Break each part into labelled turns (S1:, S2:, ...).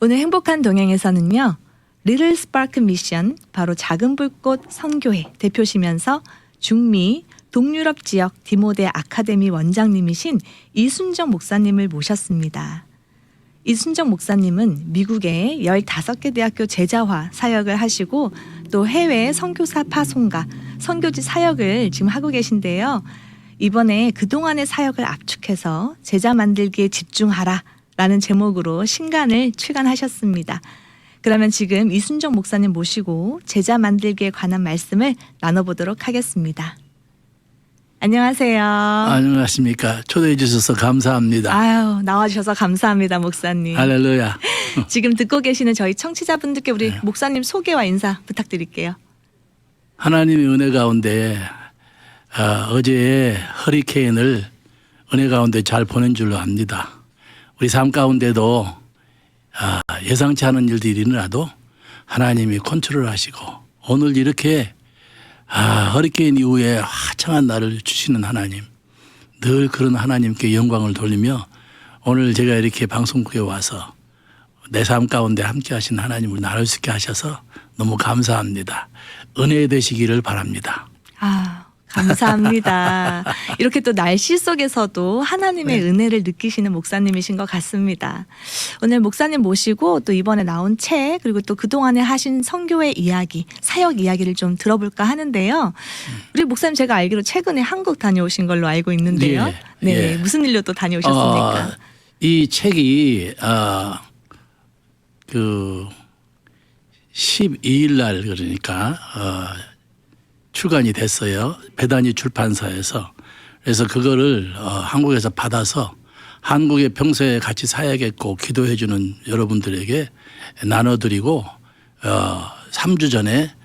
S1: 오늘 행복한 동행에서는요. 리틀 스파크 미션, 바로 작은 불꽃 선교회 대표시면서 중미 동유럽 지역 디모데 아카데미 원장님이신 이순정 목사님을 모셨습니다. 이순정 목사님은 미국의 15개 대학교 제자화 사역을 하시고 또 해외 선교사 파송가, 선교지 사역을 지금 하고 계신데요. 이번에 그동안의 사역을 압축해서 제자 만들기에 집중하라 라는 제목으로 신간을 출간하셨습니다. 그러면 지금 이순정 목사님 모시고 제자 만들기에 관한 말씀을 나눠보도록 하겠습니다. 안녕하세요.
S2: 안녕하십니까. 초대해 주셔서 감사합니다.
S1: 아유, 나와주셔서 감사합니다, 목사님.
S2: 할렐루야.
S1: 지금 듣고 계시는 저희 청취자분들께 우리 목사님 소개와 인사 부탁드릴게요.
S2: 하나님의 은혜 가운데 어제 허리케인을 은혜 가운데 잘 보낸 줄로 압니다. 우리 삶 가운데도 예상치 않은 일들이 일어나도 하나님이 컨트롤 하시고 오늘 이렇게 허리케인 이후에 화창한 날을 주시는 하나님, 늘 그런 하나님께 영광을 돌리며 오늘 제가 이렇게 방송국에 와서 내 삶 가운데 함께 하신 하나님을 나눌 수 있게 하셔서 너무 감사합니다. 은혜 되시기를 바랍니다.
S1: 감사합니다. 이렇게 또 날씨 속에서도 하나님의 은혜를 느끼시는 목사님이신 것 같습니다. 오늘 목사님 모시고 또 이번에 나온 책 그리고 또 그동안에 하신 선교의 이야기, 사역 이야기를 좀 들어볼까 하는데요. 우리 목사님 제가 알기로 최근에 한국 다녀오신 걸로 알고 있는데요. 네, 무슨 일로 또 다녀오셨습니까?
S2: 이 책이 그 12일 날 그러니까 출간이 됐어요. 배단위 출판사에서. 그래서 그거를 한국에서 받아서 한국에 평소에 같이 사역했고 기도해 주는 여러분들에게 나눠드리고 3주 전에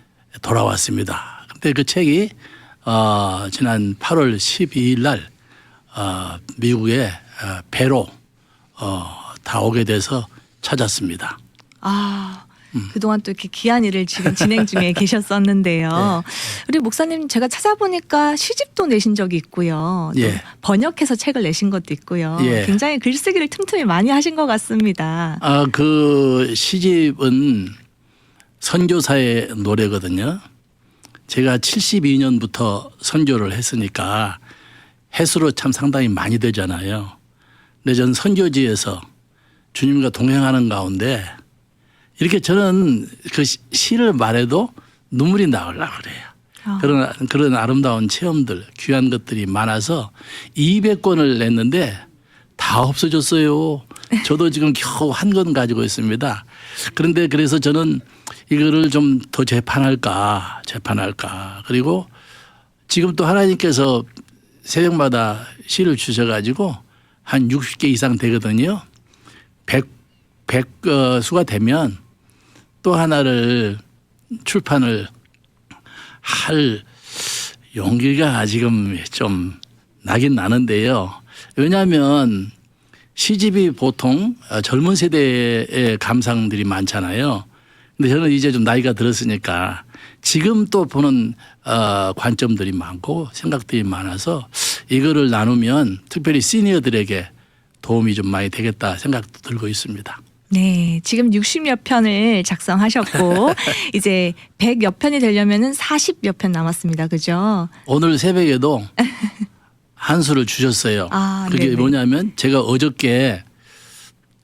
S2: 돌아왔습니다. 근데 그 책이 지난 8월 12일 날 미국에 배로 다 오게 돼서 찾았습니다.
S1: 그동안 또 이렇게 귀한 일을 지금 진행 중에 계셨었는데요.
S2: 네.
S1: 우리 목사님 제가 찾아보니까 시집도 내신 적이 있고요. 또 번역해서 책을 내신 것도 있고요. 굉장히 글쓰기를 틈틈이 많이 하신 것 같습니다.
S2: 그 시집은 선교사의 노래거든요. 제가 72년부터 선교를 했으니까 해수로 참 상당히 많이 되잖아요. 근데 전 선교지에서 주님과 동행하는 가운데 이렇게 저는 그 시를 말해도 눈물이 나오려고 그래요. 그런 아름다운 체험들, 귀한 것들이 많아서 200권을 냈는데 다 없어졌어요. 저도 지금 겨우 한 권 가지고 있습니다. 그런데 그래서 저는 이거를 좀 더 재판할까. 그리고 지금 또 하나님께서 새벽마다 시를 주셔가지고 한 60개 이상 되거든요. 100수가 되면 또 하나를 출판을 할 용기가 지금 좀 나긴 나는데요. 왜냐하면 시집이 보통 젊은 세대의 감상들이 많잖아요. 근데 저는 이제 좀 나이가 들었으니까 지금 또 보는 관점들이 많고 생각들이 많아서 이거를 나누면 특별히 시니어들에게 도움이 좀 많이 되겠다 생각도 들고 있습니다.
S1: 네, 지금 60여 편을 작성하셨고 이제 100여 편이 되려면은 40여 편 남았습니다. 그죠?
S2: 오늘 새벽에도 한 수를 주셨어요. 그게
S1: 네네.
S2: 뭐냐면 제가 어저께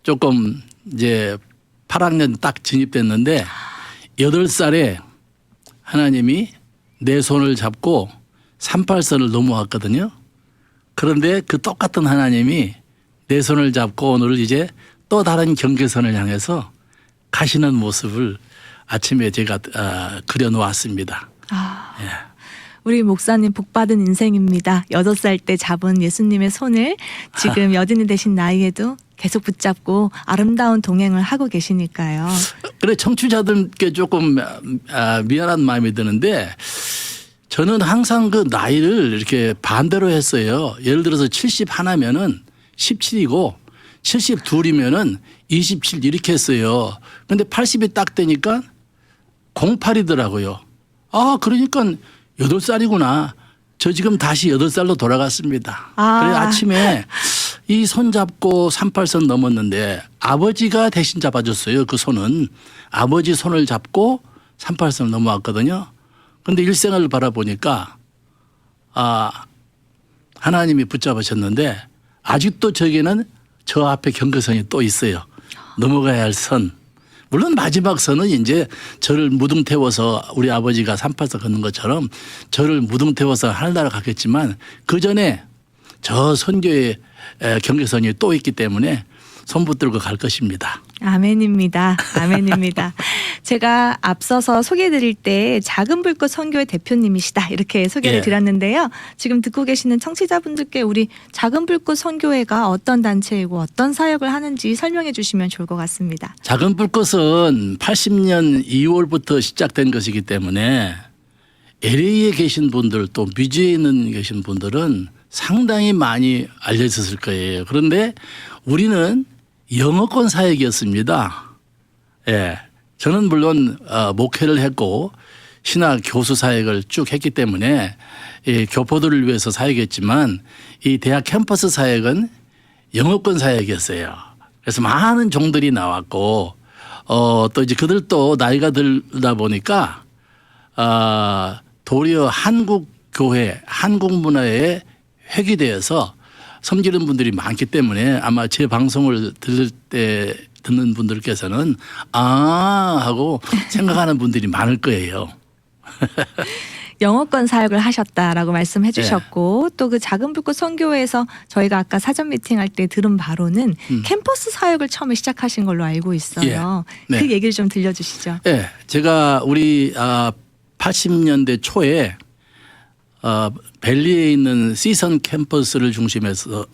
S2: 조금 이제 8학년 딱 진입됐는데 8살에 하나님이 내 손을 잡고 38선을 넘어왔거든요. 그런데 그 똑같은 하나님이 내 손을 잡고 오늘 이제 또 다른 경계선을 향해서 가시는 모습을 아침에 제가 그려놓았습니다.
S1: 우리 목사님 복받은 인생입니다. 8살 때 잡은 예수님의 손을 지금 여든이 되신 나이에도 계속 붙잡고 아름다운 동행을 하고 계시니까요.
S2: 그래 청취자들께 조금 미안한 마음이 드는데 저는 항상 그 나이를 이렇게 반대로 했어요. 예를 들어서 71이면은 17이고 72이면은 27 이렇게 했어요. 그런데 80이 딱 되니까 08이더라고요. 그러니까 8살이구나. 저 지금 다시 8살로 돌아갔습니다. 그래 아침에 이 손 잡고 38선 넘었는데 아버지가 대신 잡아줬어요. 그 손은 아버지 손을 잡고 38선을 넘어왔거든요. 그런데 일생을 바라보니까 하나님이 붙잡으셨는데 아직도 저기는 저 앞에 경계선이 또 있어요. 넘어가야 할 선. 물론 마지막 선은 이제 저를 무등 태워서 우리 아버지가 38선 걷는 것처럼 저를 무등 태워서 하늘나라 갔겠지만 그 전에 저 선교의 경계선이 또 있기 때문에 손 붙들고 갈 것입니다.
S1: 아멘입니다. 아멘입니다. 제가 앞서서 소개해드릴 때 작은 불꽃 선교회 대표님이시다 이렇게 소개를
S2: 예.
S1: 드렸는데요. 지금 듣고 계시는 청취자분들께 우리 작은 불꽃 선교회가 어떤 단체이고 어떤 사역을 하는지 설명해 주시면 좋을 것 같습니다.
S2: 작은 불꽃은 80년 2월부터 시작된 것이기 때문에 LA에 계신 분들 또 미주에 계신 분들은 상당히 많이 알려졌을 거예요. 그런데 우리는 영어권 사역이었습니다. 예. 저는 물론 목회를 했고 신학 교수 사역을 쭉 했기 때문에 이 교포들을 위해서 사역했지만 이 대학 캠퍼스 사역은 영어권 사역이었어요. 그래서 많은 종들이 나왔고 또 이제 그들도 나이가 들다 보니까 도리어 한국 교회, 한국 문화에 회귀되어서 섬기는 분들이 많기 때문에 아마 제 방송을 듣는 분들께서는 하고 생각하는 분들이 많을 거예요.
S1: 영어권 사역을 하셨다라고 말씀해 주셨고 또 그 작은 불꽃 선교회에서 저희가 아까 사전 미팅할 때 들은 바로는 캠퍼스 사역을 처음에 시작하신 걸로 알고 있어요.
S2: 예. 네.
S1: 그 얘기를 좀 들려주시죠.
S2: 네, 제가 우리 80년대 초에 벨리에 있는 시선 캠퍼스를 중심해서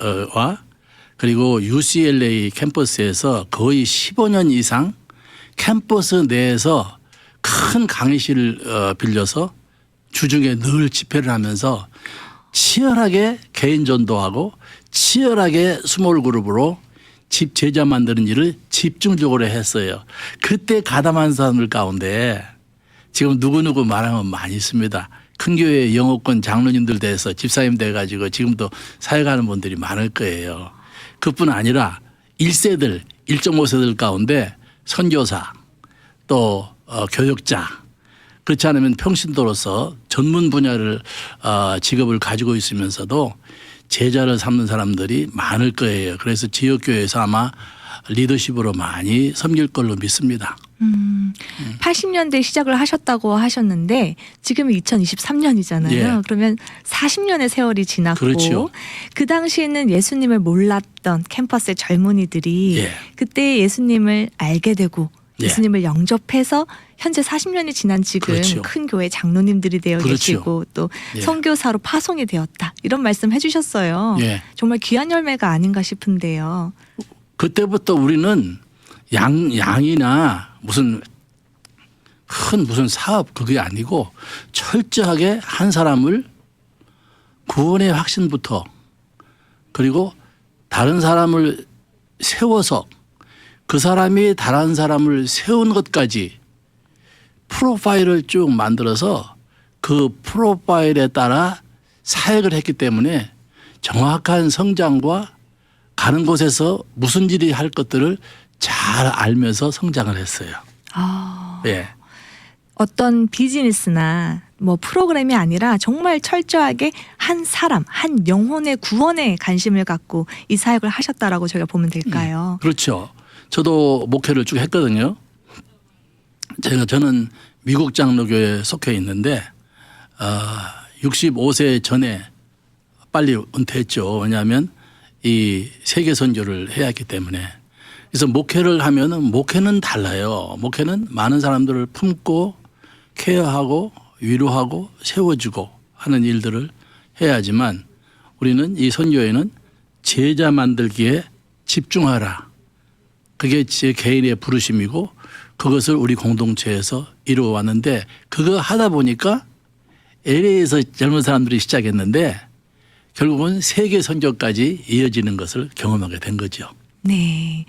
S2: 그리고 UCLA 캠퍼스에서 거의 15년 이상 캠퍼스 내에서 큰 강의실을 빌려서 주중에 늘 집회를 하면서 치열하게 개인 전도하고 치열하게 스몰 그룹으로 집 제자 만드는 일을 집중적으로 했어요. 그때 가담한 사람들 가운데 지금 누구누구 말하면 많이 있습니다. 큰 교회 영어권 장로님들 돼서 집사님 돼가지고 지금도 사역하는 분들이 많을 거예요. 그뿐 아니라 1세들, 1.5세들 가운데 선교사 또 교역자 그렇지 않으면 평신도로서 전문 분야를 직업을 가지고 있으면서도 제자를 삼는 사람들이 많을 거예요. 그래서 지역교회에서 아마 리더십으로 많이 섬길 걸로 믿습니다.
S1: 80년대 시작을 하셨다고 하셨는데 지금은 2023년이잖아요.
S2: 예.
S1: 그러면 40년의 세월이 지났고
S2: 그렇죠.
S1: 그 당시에는 예수님을 몰랐던 캠퍼스의 젊은이들이
S2: 예.
S1: 그때 예수님을 알게 되고
S2: 예.
S1: 예수님을 영접해서 현재 40년이 지난 지금
S2: 그렇죠.
S1: 큰 교회 장로님들이 되어
S2: 그렇죠.
S1: 계시고 또
S2: 예.
S1: 선교사로 파송이 되었다. 이런 말씀 해주셨어요.
S2: 예.
S1: 정말 귀한 열매가 아닌가 싶은데요.
S2: 그때부터 우리는 양이나 무슨 사업 그게 아니고 철저하게 한 사람을 구원의 확신부터 그리고 다른 사람을 세워서 그 사람이 다른 사람을 세운 것까지 프로파일을 쭉 만들어서 그 프로파일에 따라 사역을 했기 때문에 정확한 성장과 가는 곳에서 무슨 일이 할 것들을 잘 알면서 성장을 했어요. 예.
S1: 어떤 비즈니스나 뭐 프로그램이 아니라 정말 철저하게 한 사람, 한 영혼의 구원에 관심을 갖고 이 사역을 하셨다라고 저희가 보면 될까요?
S2: 그렇죠. 저도 목회를 쭉 했거든요. 저는 미국 장로교회에 속해 있는데 65세 전에 빨리 은퇴했죠. 왜냐하면 이 세계 선교를 해야 했기 때문에. 그래서 목회를 하면은 목회는 달라요. 목회는 많은 사람들을 품고 케어하고 위로하고 세워주고 하는 일들을 해야지만 우리는 이 선교회는 제자 만들기에 집중하라. 그게 제 개인의 부르심이고 그것을 우리 공동체에서 이루어 왔는데 그거 하다 보니까 LA에서 젊은 사람들이 시작했는데 결국은 세계 선교까지 이어지는 것을 경험하게 된 거죠.
S1: 네.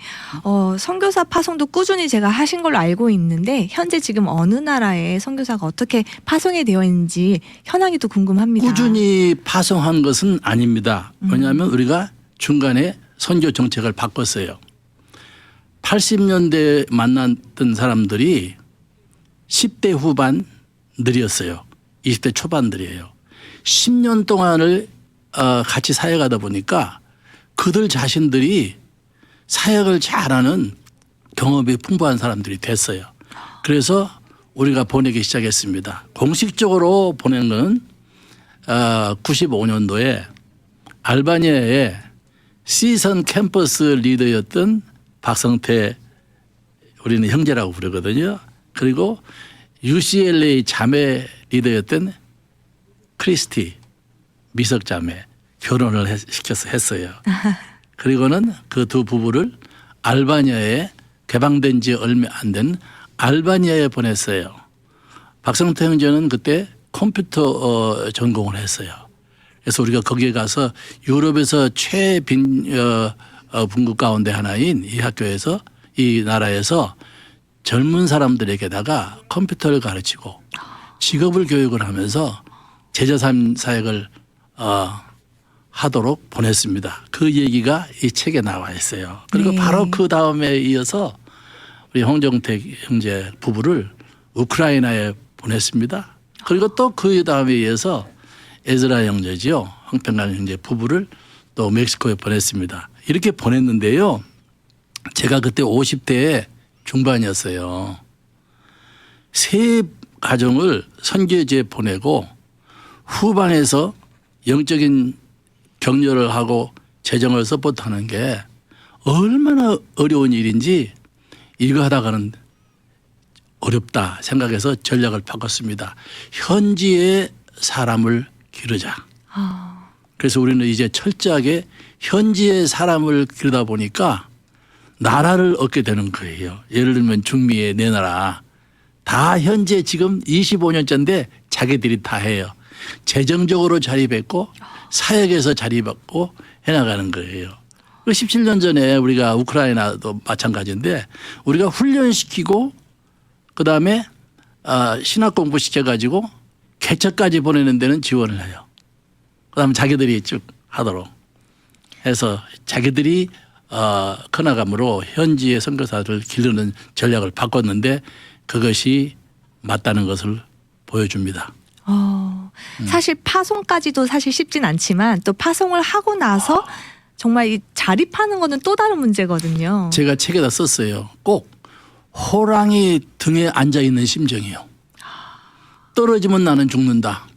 S1: 선교사 파송도 꾸준히 제가 하신 걸로 알고 있는데 현재 지금 어느 나라에 선교사가 어떻게 파송이 되어 있는지 현황이 또 궁금합니다.
S2: 꾸준히 파송한 것은 아닙니다. 왜냐하면 우리가 중간에 선교 정책을 바꿨어요. 80년대 만났던 사람들이 10대 후반들이었어요. 20대 초반들이에요. 10년 동안을 같이 사역하다 보니까 그들 자신들이 사역을 잘하는 경험이 풍부한 사람들이 됐어요. 그래서 우리가 보내기 시작했습니다. 공식적으로 보낸 건 95년도에 알바니아의 시선 캠퍼스 리더였던 박성태, 우리는 형제라고 부르거든요. 그리고 UCLA 자매 리더였던 크리스티 미석 자매 결혼을 시켜서 했어요. 그리고는 그 두 부부를 알바니아에 개방된 지 얼마 안 된 알바니아에 보냈어요. 박성태 형제는 그때 컴퓨터 전공을 했어요. 그래서 우리가 거기에 가서 유럽에서 최빈 분국 가운데 하나인 이 학교에서 이 나라에서 젊은 사람들에게다가 컴퓨터를 가르치고 직업을 교육을 하면서 제자삶 사역을 하도록 보냈습니다. 그 얘기가 이 책에 나와 있어요. 그리고
S1: 네.
S2: 바로 그 다음에 이어서 우리 홍정택 형제 부부를 우크라이나에 보냈습니다. 그리고 또 그 다음에 이어서 에즈라 형제지요. 황평강 형제 부부를 또 멕시코에 보냈습니다. 이렇게 보냈는데요. 제가 그때 50대 중반이었어요. 세 가정을 선교지에 보내고 후반에서 영적인 격려를 하고 재정을 서포트하는 게 얼마나 어려운 일인지 이거 하다가는 어렵다 생각해서 전략을 바꿨습니다. 현지의 사람을 기르자. 그래서 우리는 이제 철저하게 현지의 사람을 기르다 보니까 나라를 얻게 되는 거예요. 예를 들면 중미의 네 나라 다 현재 지금 25년째인데 자기들이 다 해요. 재정적으로 자립했고 사역에서 자립했고 해나가는 거예요. 17년 전에 우리가 우크라이나도 마찬가지인데 우리가 훈련시키고 그다음에 신학 공부 시켜가지고 개척까지 보내는 데는 지원을 해요. 그다음에 자기들이 쭉 하도록 해서 자기들이 커나감으로 현지의 선교사들을 기르는 전략을 바꿨는데 그것이 맞다는 것을 보여줍니다.
S1: 사실 파송까지도 사실 쉽진 않지만 또 파송을 하고 나서 정말 이 자립하는 거는 또 다른 문제거든요.
S2: 제가 책에다 썼어요. 꼭 호랑이 등에 앉아 있는 심정이요. 떨어지면 나는 죽는다.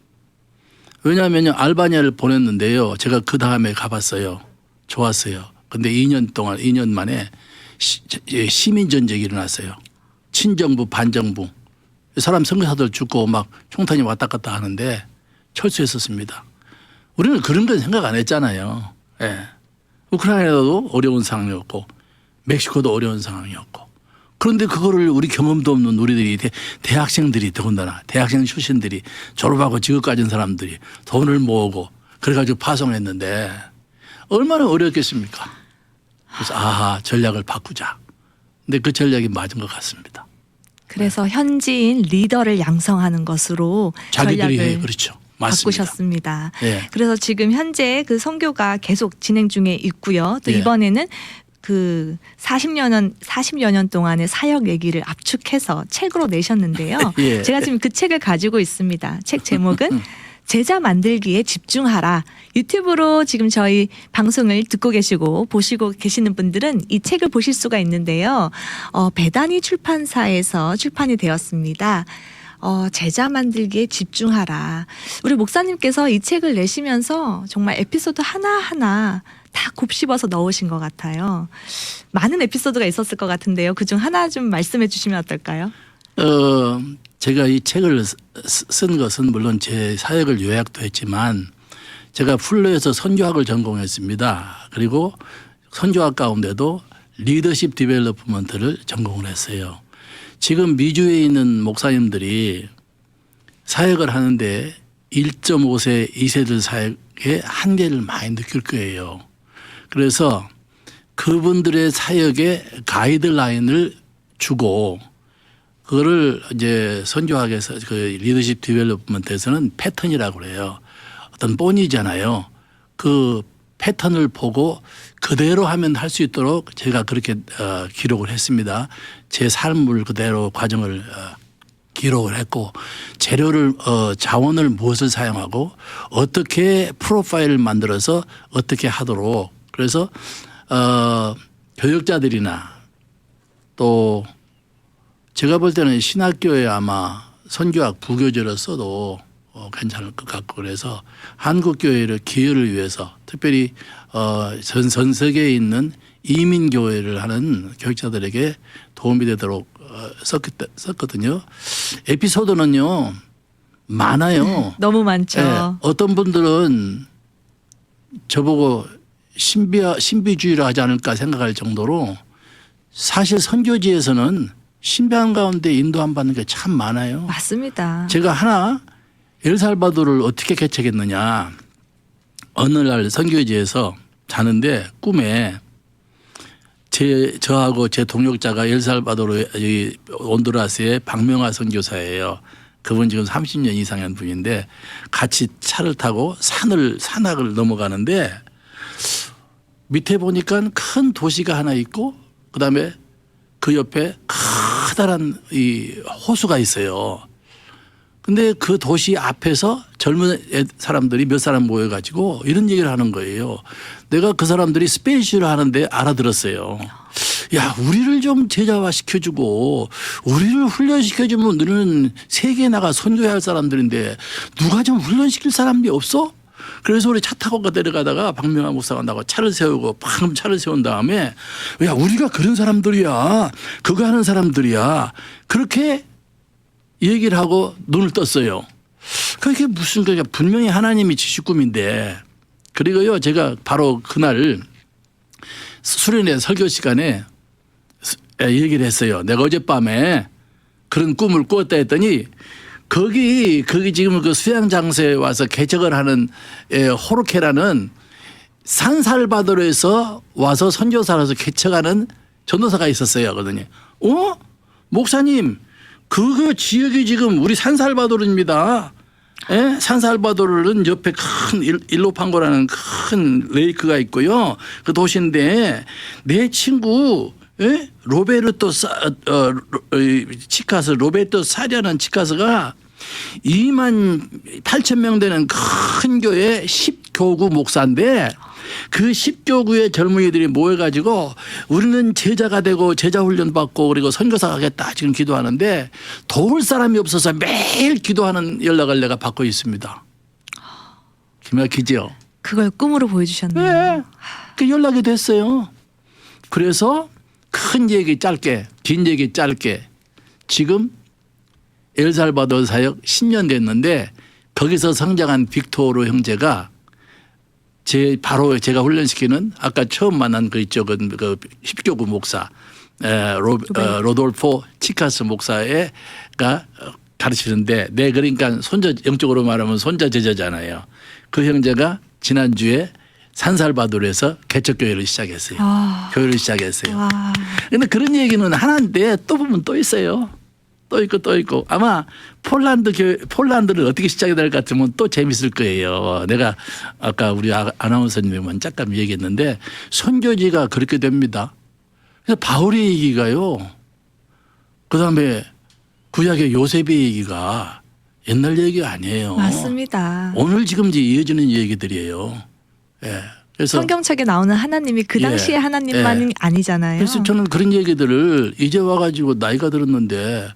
S2: 왜냐하면 알바니아를 보냈는데요. 제가 그 다음에 가봤어요. 좋았어요. 근데 2년 만에 시민전쟁이 일어났어요. 친정부 반정부. 사람 선교사들 죽고 막 총탄이 왔다 갔다 하는데 철수했었습니다. 우리는 그런 건 생각 안 했잖아요. 예. 우크라이나도 어려운 상황이었고 멕시코도 어려운 상황이었고 그런데 그거를 우리 경험도 없는 우리들이 대학생들이 더군다나 대학생 출신들이 졸업하고 직업 가진 사람들이 돈을 모으고 그래가지고 파송했는데 얼마나 어렵겠습니까? 그래서 전략을 바꾸자. 근데 그 전략이 맞은 것 같습니다.
S1: 그래서 현지인 리더를 양성하는 것으로
S2: 자기들이
S1: 전략을
S2: 해요. 그렇죠. 맞습니다.
S1: 바꾸셨습니다.
S2: 예.
S1: 그래서 지금 현재 그 선교가 계속 진행 중에 있고요. 또
S2: 예.
S1: 이번에는 그 40여 년 동안의 사역 얘기를 압축해서 책으로 내셨는데요.
S2: 예.
S1: 제가 지금 그 책을 가지고 있습니다. 책 제목은 제자 만들기에 집중하라. 유튜브로 지금 저희 방송을 듣고 계시고 보시고 계시는 분들은 이 책을 보실 수가 있는데요. 배단위 출판사에서 출판이 되었습니다. 제자 만들기에 집중하라. 우리 목사님께서 이 책을 내시면서 정말 에피소드 하나하나 다 곱씹어서 넣으신 것 같아요. 많은 에피소드가 있었을 것 같은데요. 그중 하나 좀 말씀해 주시면 어떨까요?
S2: 제가 이 책을 쓴 것은 물론 제 사역을 요약도 했지만 제가 풀러에서 선교학을 전공했습니다. 그리고 선교학 가운데도 리더십 디벨롭먼트를 전공을 했어요. 지금 미주에 있는 목사님들이 사역을 하는데 1.5세, 2세들 사역의 한계를 많이 느낄 거예요. 그래서 그분들의 사역에 가이드라인을 주고 그거를 이제 선교학에서 그 리더십 디벨롭먼트에서는 패턴이라고 그래요. 어떤 본이잖아요. 그 패턴을 보고 그대로 하면 할 수 있도록 제가 그렇게 기록을 했습니다. 제 삶을 그대로 과정을 기록을 했고 재료를 자원을 무엇을 사용하고 어떻게 프로파일을 만들어서 어떻게 하도록 그래서 교역자들이나 또 제가 볼 때는 신학교에 아마 선교학 부교재를 써도 괜찮을 것 같고 그래서 한국교회를 기여를 위해서 특별히 전 세계에 있는 이민교회를 하는 교육자들에게 도움이 되도록 썼거든요. 에피소드는요 많아요.
S1: 너무 많죠.
S2: 네, 어떤 분들은 저보고 신비주의를 하지 않을까 생각할 정도로 사실 선교지에서는 신비한 가운데 인도함 받는 게 참 많아요.
S1: 맞습니다.
S2: 제가 하나 엘살바도르를 어떻게 개척했느냐. 어느 날 선교지에서 자는데 꿈에 저하고 제 동역자가 엘살바도르 온두라스의 박명화 선교사예요. 그분 지금 30년 이상한 분인데 같이 차를 타고 산악을 넘어가는데 밑에 보니까 큰 도시가 하나 있고 그다음에 그 옆에 커다란 이 호수가 있어요. 근데 그 도시 앞에서 젊은 사람들이 몇 사람 모여가지고 이런 얘기를 하는 거예요. 내가 그 사람들이 스페인어를 하는데 알아들었어요. 야, 우리를 좀 제자화 시켜주고 우리를 훈련시켜주면 우리는 세계에 나가 선교해야 할 사람들인데 누가 좀 훈련시킬 사람이 없어? 그래서 우리 차 타고 내려가다가 박명화 목사가 나고 차를 세우고 방금 차를 세운 다음에 야, 우리가 그런 사람들이야. 그거 하는 사람들이야. 그렇게 얘기를 하고 눈을 떴어요. 그게 무슨 그게 분명히 하나님이 주실 꿈인데 그리고요 제가 바로 그날 수련회 설교 시간에 얘기를 했어요. 내가 어젯밤에 그런 꿈을 꾸었다 했더니 거기 지금 그 수양 장소에 와서 개척을 하는 호르케라는 산살바도르에서 와서 선교사로서 개척하는 전도사가 있었어요. 그러더니 목사님 그 지역이 지금 우리 산살바도르입니다. 예? 산살바도르는 옆에 큰 일로판고라는 큰 레이크가 있고요. 그 도시인데 내 친구 로베르토 사리아는 치카스가 28,000명 되는 큰 교회 10교구 목사인데 그 10교구의 젊은이들이 모여가지고 우리는 제자가 되고 제자 훈련 받고 그리고 선교사 가겠다 지금 기도하는데 도울 사람이 없어서 매일 기도하는 연락을 내가 받고 있습니다. 기막히죠?
S1: 그걸 꿈으로 보여주셨네요.
S2: 네. 그 연락이 됐어요. 그래서 큰 얘기 짧게 긴 얘기 짧게 지금 엘살바도르 사역 10년 됐는데 거기서 성장한 빅토르 형제가 바로 제가 훈련시키는 아까 처음 만난 그 이쪽은 그 10교구 목사 로돌포 치카스 목사가 가르치는데 그러니까 영적으로 말하면 손자 제자잖아요. 그 형제가 지난주에 산살바도르에서 개척교회를 시작했어요. 교회를 시작했어요. 그런데 그런 얘기는 하나인데 또 보면 또 있어요. 또 있고 아마 폴란드를 어떻게 시작이 될 것 같으면 또 재밌을 거예요. 내가 아까 우리 아나운서님은 잠깐 얘기했는데 선교지가 그렇게 됩니다. 그래서 바울의 얘기가요. 그다음에 구약의 요셉의 얘기가 옛날 얘기가 아니에요.
S1: 맞습니다.
S2: 오늘 지금 이제 이어지는 얘기들이에요. 예. 그래서
S1: 성경책에 나오는 하나님이 그 당시의 하나님만이 아니잖아요.
S2: 그래서 저는 그런 얘기들을 이제 와가지고 나이가 들었는데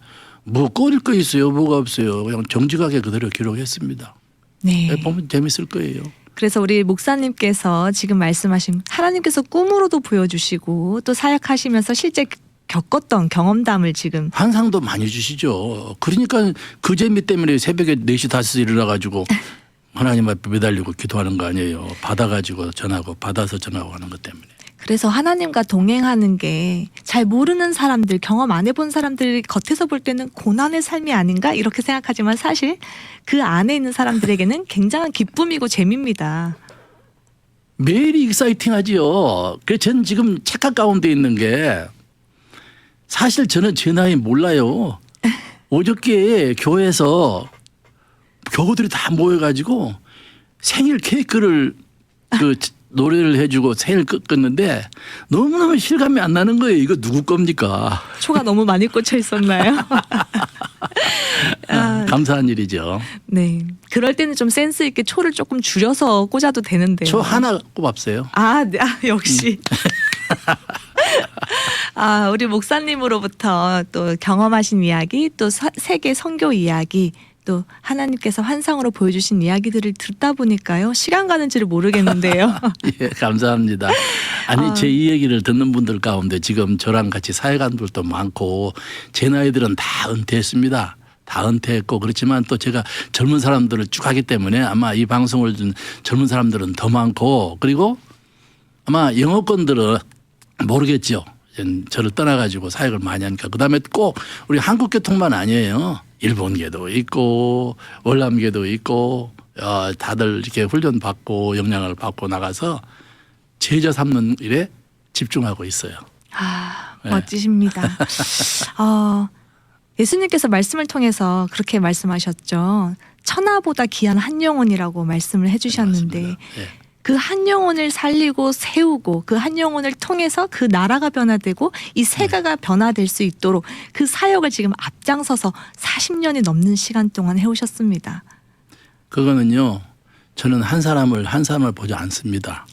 S2: 뭐 꺼릴 거 있어요? 뭐가 없어요. 그냥 정직하게 그대로 기록했습니다.
S1: 네.
S2: 보면 재밌을 거예요.
S1: 그래서 우리 목사님께서 지금 말씀하신 하나님께서 꿈으로도 보여주시고 또 사역하시면서 실제 겪었던 경험담을 지금
S2: 환상도 많이 주시죠. 그러니까 그 재미 때문에 새벽에 4시 5시 일어나가지고 하나님 앞에 매달리고 기도하는 거 아니에요. 받아가지고 전하고 받아서 전하고 하는 것 때문에.
S1: 그래서 하나님과 동행하는 게 잘 모르는 사람들, 경험 안 해본 사람들이 겉에서 볼 때는 고난의 삶이 아닌가 이렇게 생각하지만 사실 그 안에 있는 사람들에게는 굉장한 기쁨이고 재미입니다.
S2: 매일이 익사이팅하지요. 그래서 저는 지금 착각 가운데 있는 게 사실 저는 제 나이 몰라요. 어저께 교회에서 교우들이 다 모여가지고 생일 케이크를 노래를 해주고 새해를 끊는데 너무너무 실감이 안 나는 거예요. 이거 누구 겁니까?
S1: 초가 너무 많이 꽂혀 있었나요?
S2: 감사한 일이죠.
S1: 네. 그럴 때는 좀 센스 있게 초를 조금 줄여서 꽂아도 되는데요.
S2: 저 하나 꼽았어요.
S1: 네. 역시. 우리 목사님으로부터 또 경험하신 이야기, 또 세계 선교 이야기, 또 하나님께서 환상으로 보여주신 이야기들을 듣다 보니까요. 시간 가는지를 모르겠는데요.
S2: 예, 감사합니다. 아니 제 이 얘기를 듣는 분들 가운데 지금 저랑 같이 사회간들도 많고 제 나이들은 다 은퇴했습니다. 다 은퇴했고 그렇지만 또 제가 젊은 사람들을 쭉 하기 때문에 아마 이 방송을 준 젊은 사람들은 더 많고 그리고 아마 영어권들은 모르겠죠. 저를 떠나가지고 사역을 많이 하니까 그다음에 꼭 우리 한국교통만 아니에요. 일본계도 있고 월남계도 있고 다들 이렇게 훈련 받고 영향을 받고 나가서 제자 삼는 일에 집중하고 있어요. 네.
S1: 멋지십니다. 예수님께서 말씀을 통해서 그렇게 말씀하셨죠. 천하보다 귀한 한 영혼이라고 말씀을 해주셨는데
S2: 네.
S1: 그 한 영혼을 살리고 세우고 그 한 영혼을 통해서 그 나라가 변화되고 이 세가가 변화될 수 있도록 그 사역을 지금 앞장서서 40년이 넘는 시간 동안 해오셨습니다.
S2: 그거는요. 저는 한 사람을 보지 않습니다.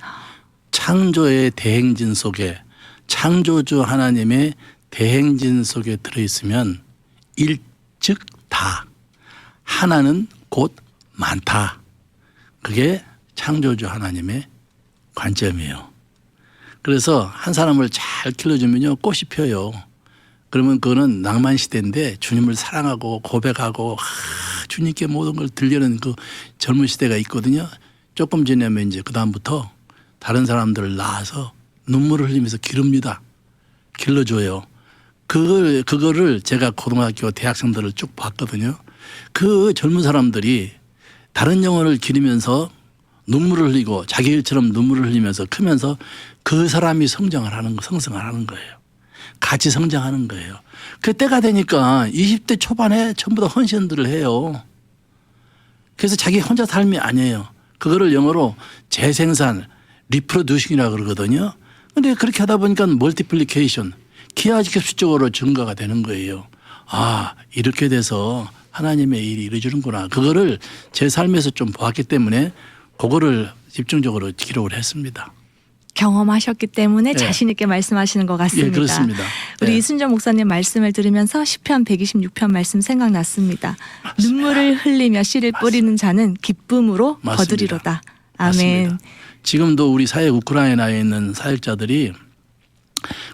S2: 창조의 대행진 속에 창조주 하나님의 대행진 속에 들어있으면 일즉 다 하나는 곧 많다. 그게 창조주 하나님의 관점이에요. 그래서 한 사람을 잘 길러주면요 꽃이 펴요. 그러면 그거는 낭만 시대인데 주님을 사랑하고 고백하고 주님께 모든 걸 들려는 그 젊은 시대가 있거든요. 조금 지나면 이제 그 다음부터 다른 사람들을 낳아서 눈물을 흘리면서 기릅니다. 길러줘요. 그거를 제가 고등학교 대학생들을 쭉 봤거든요. 그 젊은 사람들이 다른 영혼을 기르면서 눈물을 흘리고 자기 일처럼 눈물을 흘리면서 크면서 그 사람이 성성을 하는 거예요. 같이 성장하는 거예요. 그때가 되니까 20대 초반에 전부 다 헌신들을 해요. 그래서 자기 혼자 삶이 아니에요. 그거를 영어로 재생산, 리프로듀싱이라고 그러거든요. 근데 그렇게 하다 보니까 멀티플리케이션, 기하급수적으로 증가가 되는 거예요. 이렇게 돼서 하나님의 일이 이루어지는구나. 그거를 제 삶에서 좀 보았기 때문에 그거를 집중적으로 기록을 했습니다.
S1: 경험하셨기 때문에
S2: 네.
S1: 자신 있게 말씀하시는 것 같습니다.
S2: 예, 그렇습니다.
S1: 우리
S2: 네.
S1: 이순정 목사님 말씀을 들으면서 시편 126편 말씀 생각났습니다.
S2: 맞습니다.
S1: 눈물을 흘리며 씨를 뿌리는 자는 기쁨으로
S2: 맞습니다.
S1: 거두리로다. 아멘.
S2: 맞습니다. 지금도 우리 사역 우크라이나에 있는 사역자들이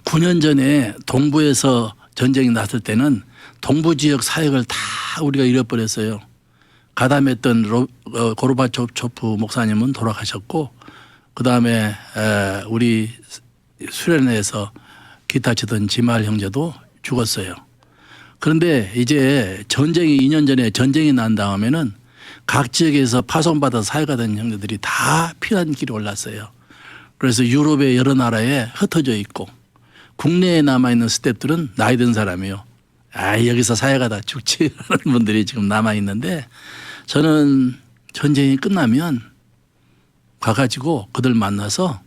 S2: 9년 전에 동부에서 전쟁이 났을 때는 동부 지역 사역을 다 우리가 잃어버렸어요. 가담했던 고르바초프 목사님은 돌아가셨고 그다음에 우리 수련회에서 기타 치던 지말 형제도 죽었어요. 그런데 이제 전쟁이 2년 전에 전쟁이 난 다음에는 각 지역에서 파송받아 사역하던 형제들이 다 피난길에 올랐어요. 그래서 유럽의 여러 나라에 흩어져 있고 국내에 남아있는 스태프들은 나이 든 사람이요. 여기서 사역하다 죽지 하는 분들이 지금 남아있는데 저는 전쟁이 끝나면 가가지고 그들 만나서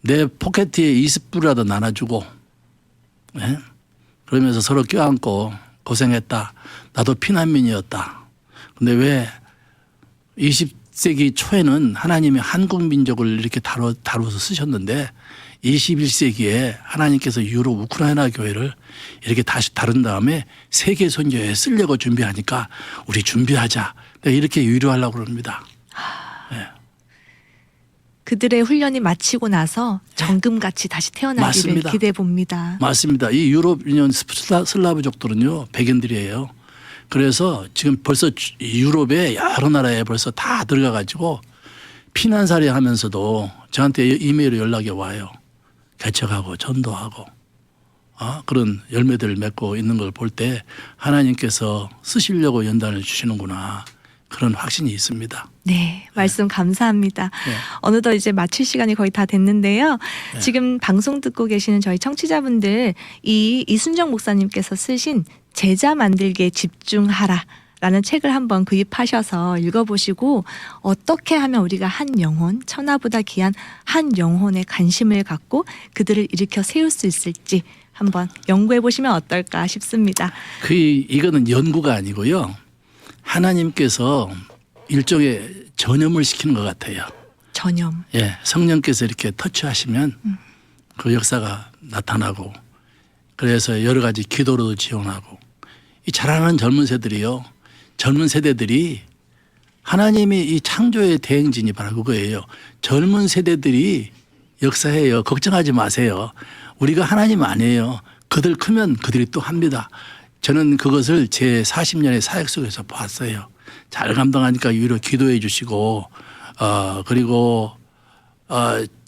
S2: 내 포켓에 20불이라도 나눠주고 그러면서 서로 껴안고 고생했다. 나도 피난민이었다. 근데 왜 20세기 초에는 하나님이 한국 민족을 이렇게 다뤄서 쓰셨는데 21세기에 하나님께서 유럽 우크라이나 교회를 이렇게 다시 다룬 다음에 세계 선교에 쓰려고 준비하니까 우리 준비하자. 이렇게 위로하려고 합니다. 네.
S1: 그들의 훈련이 마치고 나서 정금같이 다시 태어나기를
S2: 맞습니다.
S1: 기대해 봅니다.
S2: 맞습니다. 이 유럽 유년 슬라브족들은요 백인들이에요. 그래서 지금 벌써 유럽의 여러 나라에 벌써 다 들어가 가지고 피난살이 하면서도 저한테 이메일로 연락이 와요. 개척하고 전도하고 그런 열매들을 맺고 있는 걸 볼 때 하나님께서 쓰시려고 연단을 주시는구나 그런 확신이 있습니다.
S1: 네, 말씀 감사합니다.
S2: 네.
S1: 어느덧 이제 마칠 시간이 거의 다 됐는데요.
S2: 네.
S1: 지금 방송 듣고 계시는 저희 청취자분들 이 이순정 목사님께서 쓰신 제자 만들기에 집중하라 라는 책을 한번 구입하셔서 읽어보시고 어떻게 하면 우리가 한 영혼, 천하보다 귀한 한 영혼에 관심을 갖고 그들을 일으켜 세울 수 있을지 한번 연구해 보시면 어떨까 싶습니다.
S2: 이거는 연구가 아니고요. 하나님께서 일종의 전염을 시키는 것 같아요.
S1: 전염.
S2: 예, 성령께서 이렇게 터치하시면 그 역사가 나타나고 그래서 여러 가지 기도로도 지원하고 이 자라나는 젊은 세대들이 하나님이 이 창조의 대행진이 바로 그거예요. 젊은 세대들이 역사해요. 걱정하지 마세요. 우리가 하나님 아니에요. 그들 크면 그들이 또 합니다. 저는 그것을 제 40년의 사역 속에서 봤어요. 잘 감당하니까 위로 기도해 주시고 그리고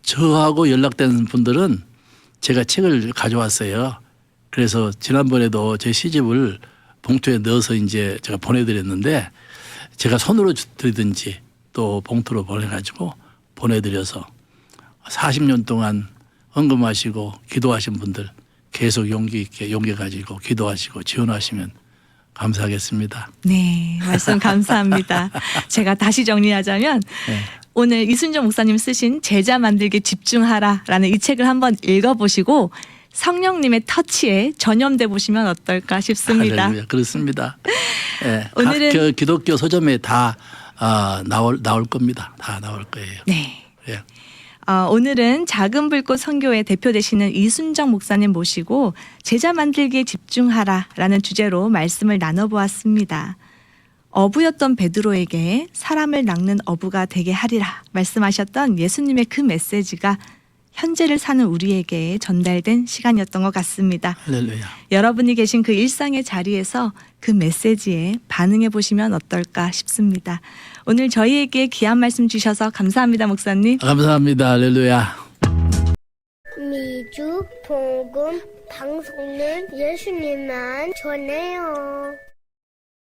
S2: 저하고 연락된 분들은 제가 책을 가져왔어요. 그래서 지난번에도 제 시집을 봉투에 넣어서 이제 제가 보내드렸는데 제가 손으로 드리든지 또 봉투로 보내가지고 보내드려서 40년 동안 헌금하시고 기도하신 분들 계속 용기 있게 용기 가지고 기도하시고 지원하시면 감사하겠습니다.
S1: 네, 말씀 감사합니다. 제가 다시 정리하자면
S2: 네.
S1: 오늘 이순정 목사님 쓰신 제자 만들기 집중하라라는 이 책을 한번 읽어보시고 성령님의 터치에 전염돼 보시면 어떨까 싶습니다.
S2: 할렐루야. 그렇습니다. 네.
S1: 오늘은
S2: 각 기독교 서점에 다 나올 겁니다. 다 나올 거예요.
S1: 네.
S2: 예.
S1: 오늘은 작은 불꽃 선교회 대표 되시는 이순정 목사님 모시고 제자 만들기에 집중하라라는 주제로 말씀을 나눠보았습니다. 어부였던 베드로에게 사람을 낚는 어부가 되게 하리라 말씀하셨던 예수님의 그 메시지가 현재를 사는 우리에게 전달된 시간이었던 것 같습니다.
S2: 할렐루야.
S1: 여러분이 계신 그 일상의 자리에서 그 메시지에 반응해 보시면 어떨까 싶습니다. 오늘 저희에게 귀한 말씀 주셔서 감사합니다, 목사님.
S2: 감사합니다. 할렐루야.
S3: 미주 복음 방송은 예수님만 전해요.